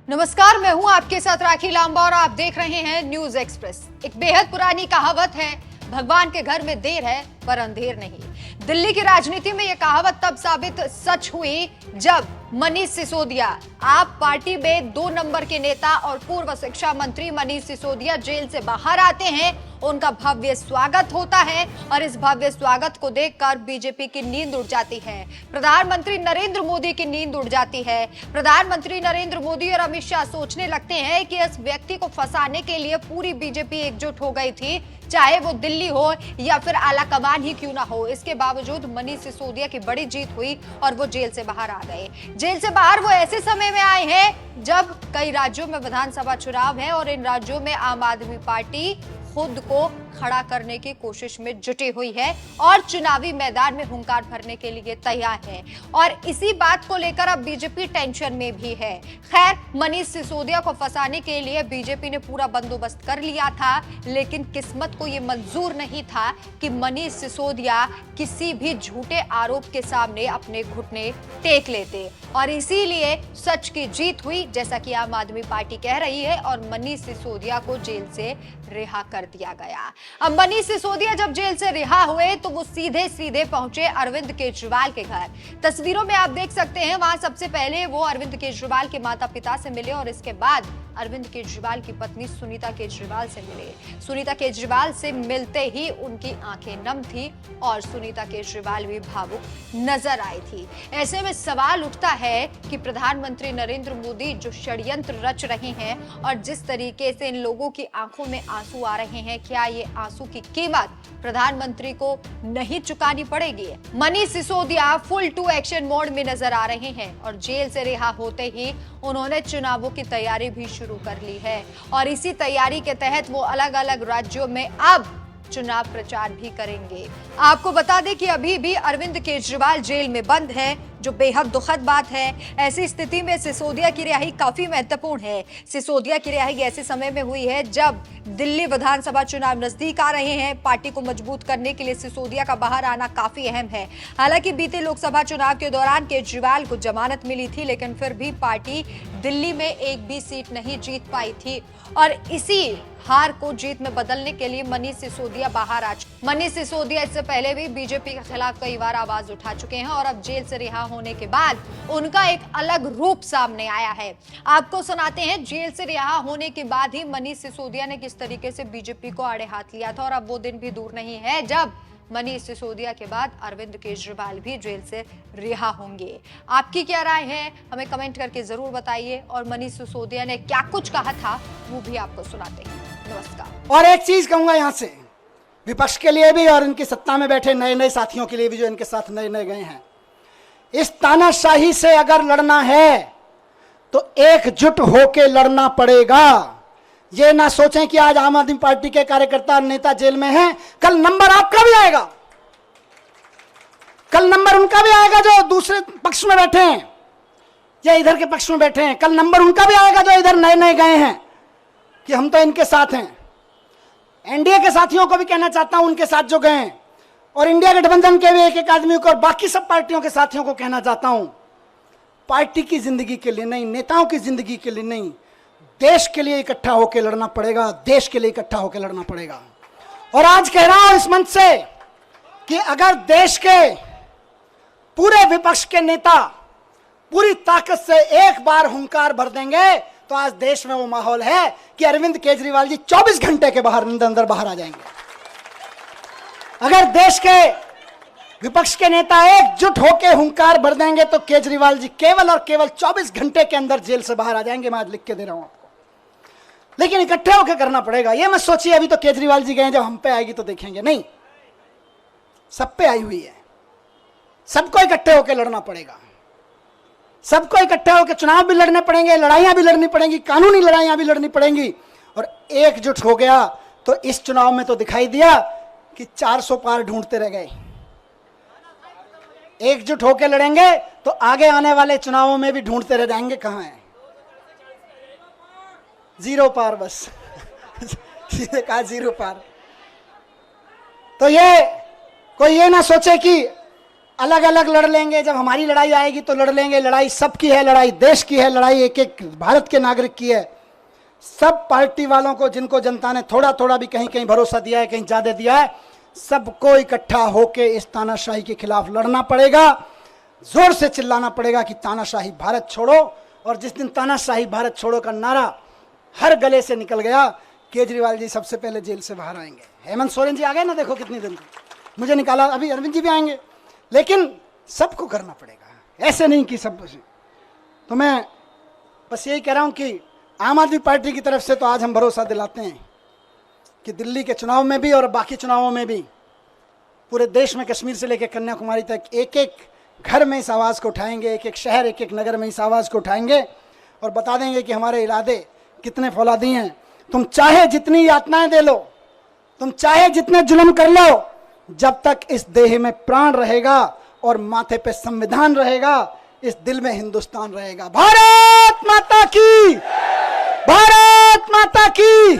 नमस्कार, मैं हूं आपके साथ राखी लांबा और आप देख रहे हैं न्यूज एक्सप्रेस। एक बेहद पुरानी कहावत है, भगवान के घर में देर है पर अंधेर नहीं। दिल्ली की राजनीति में यह कहावत तब साबित सच हुई जब मनीष सिसोदिया, आप पार्टी में 2 नंबर के नेता और पूर्व शिक्षा मंत्री मनीष सिसोदिया जेल से बाहर आते हैं। उनका भव्य स्वागत होता है और इस भव्य स्वागत को देखकर बीजेपी की नींद उड़ जाती है, प्रधानमंत्री नरेंद्र मोदी की नींद उड़ जाती है। प्रधानमंत्री नरेंद्र मोदी और अमित शाह सोचने लगते हैं कि इस व्यक्ति को फंसाने के लिए पूरी बीजेपी एकजुट हो गई थी, चाहे वो दिल्ली हो या फिर आलाकमान ही क्यों ना हो। इसके बावजूद मनीष सिसोदिया की बड़ी जीत हुई और वो जेल से बाहर आ गए। जेल से बाहर वो ऐसे समय में आए हैं जब कई राज्यों में विधानसभा चुनाव है और इन राज्यों में आम आदमी पार्टी खुद को खड़ा करने की कोशिश में जुटी हुई है और चुनावी मैदान में हुंकार भरने के लिए तैयार है और इसी बात को लेकर अब बीजेपी टेंशन में भी है। खैर, मनीष सिसोदिया को फंसाने के लिए बीजेपी ने पूरा बंदोबस्त कर लिया था, लेकिन किस्मत को यह मंजूर नहीं था कि मनीष सिसोदिया किसी भी झूठे आरोप के सामने अपने घुटने टेक लेते और इसीलिए सच की जीत हुई, जैसा कि आम आदमी पार्टी कह रही है, और मनीष सिसोदिया को जेल से रिहा कर दिया गया। अब मनीष सिसोदिया जब जेल से रिहा हुए तो वो सीधे सीधे पहुंचे अरविंद केजरीवाल के घर। तस्वीरों में आप देख सकते हैं, वहां सबसे पहले वो अरविंद केजरीवाल के माता पिता से मिले और इसके बाद अरविंद केजरीवाल की पत्नी सुनीता केजरीवाल से मिले। सुनीता केजरीवाल से मिलते ही उनकी आंखें नम थी और सुनीता केजरीवाल भी भावुक नजर आई थी। ऐसे में सवाल उठता है कि प्रधानमंत्री नरेंद्र मोदी जो षड्यंत्र रच रहे हैं और जिस तरीके से इन लोगों की आंखों में आंसू आ रहे हैं, क्या ये आंसू की कीमत प्रधानमंत्री को नहीं चुकानी पड़ेगी? Manish Sisodia full to action mode में नजर आ रहे हैं और जेल से रिहा होते ही उन्होंने चुनावों की तैयारी भी शुरू कर ली है और इसी तैयारी के तहत वो अलग अलग राज्यों में अब चुनाव प्रचार भी करेंगे। आपको बता दें कि अभी भी अरविंद केजरीवाल जेल में बंद है, जो बेहद दुखद बात है। ऐसी स्थिति में सिसोदिया की रिहाई काफी महत्वपूर्ण है। सिसोदिया की रिहाई ऐसे समय में हुई है जब दिल्ली विधानसभा चुनाव नजदीक आ रहे हैं। पार्टी को मजबूत करने के लिए सिसोदिया का बाहर आना काफी अहम है। हालांकि बीते लोकसभा चुनाव के दौरान केजरीवाल को जमानत मिली थी, लेकिन फिर भी पार्टी दिल्ली में एक भी सीट नहीं जीत पाई थी और इसी हार को जीत में बदलने के लिए मनीष सिसोदिया बाहर आ चुके। मनीष सिसोदिया इससे पहले भी बीजेपी के खिलाफ कई बार आवाज उठा चुके हैं और अब जेल से रिहा होने के बाद उनका एक अलग रूप सामने आया है। आपको सुनाते हैं जेल से रिहा होने के बाद ही मनीष सिसोदिया ने किस तरीके से बीजेपी को आड़े हाथ लिया था और अब वो दिन भी दूर नहीं है जब मनीष सिसोदिया के बाद अरविंद केजरीवाल भी जेल से रिहा होंगे। आपकी क्या राय है, हमें कमेंट करके जरूर बताइए और मनीष सिसोदिया ने क्या कुछ कहा था वो भी आपको सुनाते हैं। नमस्कार। और एक चीज कहूंगा यहाँ से विपक्ष के लिए भी और इनकी सत्ता में बैठे नए नए साथियों के लिए भी जो इनके साथ नए नए गए हैं, इस तानाशाही से अगर लड़ना है तो एकजुट होके लड़ना पड़ेगा। ये ना सोचें कि आज आम आदमी पार्टी के कार्यकर्ता और नेता जेल में हैं, कल नंबर आपका भी आएगा, कल नंबर उनका भी आएगा जो दूसरे पक्ष में बैठे हैं या इधर के पक्ष में बैठे हैं। कल नंबर उनका भी आएगा जो इधर नए नए गए हैं कि हम तो इनके साथ हैं। एनडीए के साथियों को भी कहना चाहता हूं, उनके साथ जो गए हैं, और इंडिया गठबंधन के भी एक एक आदमी को और बाकी सब पार्टियों के साथियों को कहना चाहता हूं, पार्टी की जिंदगी के लिए नहीं, नेताओं की जिंदगी के लिए नहीं, देश के लिए इकट्ठा होकर लड़ना पड़ेगा। देश के लिए इकट्ठा होकर लड़ना पड़ेगा। और आज कह रहा हूं इस मंच से कि अगर देश के पूरे विपक्ष के नेता पूरी ताकत से एक बार हुंकार भर देंगे तो आज देश में वो माहौल है कि अरविंद केजरीवाल जी 24 घंटे के अंदर बाहर आ जाएंगे। अगर देश के विपक्ष के नेता एकजुट होकर हुंकार भर देंगे तो केजरीवाल जी केवल और केवल 24 घंटे के अंदर जेल से बाहर आ जाएंगे। मैं आज लिख के दे रहा हूं आपको, लेकिन इकट्ठे होकर करना पड़ेगा। ये मत सोचिए अभी तो केजरीवाल जी गए, जब हम पे आएगी तो देखेंगे, नहीं, सब पे आई हुई है। सबको इकट्ठे होकर लड़ना पड़ेगा, सबको इकट्ठे होकर चुनाव भी लड़ने पड़ेंगे, लड़ाइयां भी लड़नी पड़ेंगी, कानूनी लड़ाइयां भी लड़नी पड़ेंगी। और एकजुट हो गया तो इस चुनाव में तो दिखाई दिया कि 400 पार ढूंढते रह गए। एकजुट होकर लड़ेंगे तो आगे आने वाले चुनावों में भी ढूंढते रह जाएंगे कहां है, 0 पार बस सीधे कहा 0 पार। तो ये कोई ये ना सोचे कि अलग अलग लड़ लेंगे, जब हमारी लड़ाई आएगी तो लड़ लेंगे। लड़ाई सबकी है, लड़ाई देश की है, लड़ाई एक एक भारत के नागरिक की है। सब पार्टी वालों को, जिनको जनता ने थोड़ा थोड़ा भी कहीं कहीं भरोसा दिया है, कहीं ज्यादा दिया है, सबको इकट्ठा होकर इस तानाशाही के खिलाफ लड़ना पड़ेगा। जोर से चिल्लाना पड़ेगा कि तानाशाही भारत छोड़ो। और जिस दिन तानाशाही भारत छोड़ो का नारा हर गले से निकल गया, केजरीवाल जी सबसे पहले जेल से बाहर आएंगे। हेमंत सोरेन जी आ गए ना, देखो कितने दिन मुझे निकाला, अभी अरविंद जी भी आएंगे। लेकिन सबको करना पड़ेगा, ऐसे नहीं कि सब। तो मैं बस यही कह रहा हूं कि आम आदमी पार्टी की तरफ से तो आज हम भरोसा दिलाते हैं कि दिल्ली के चुनाव में भी और बाकी चुनावों में भी पूरे देश में, कश्मीर से लेकर कन्याकुमारी तक, एक एक घर में इस आवाज़ को उठाएंगे, एक एक शहर, एक एक नगर में इस आवाज़ को उठाएंगे और बता देंगे कि हमारे इरादे कितने फौलादी हैं। तुम चाहे जितनी यातनाएं दे लो, तुम चाहे जितने जुल्म कर लो, जब तक इस देह में प्राण रहेगा और माथे पे संविधान रहेगा, इस दिल में हिंदुस्तान रहेगा। भारत माता की, भारत माता की।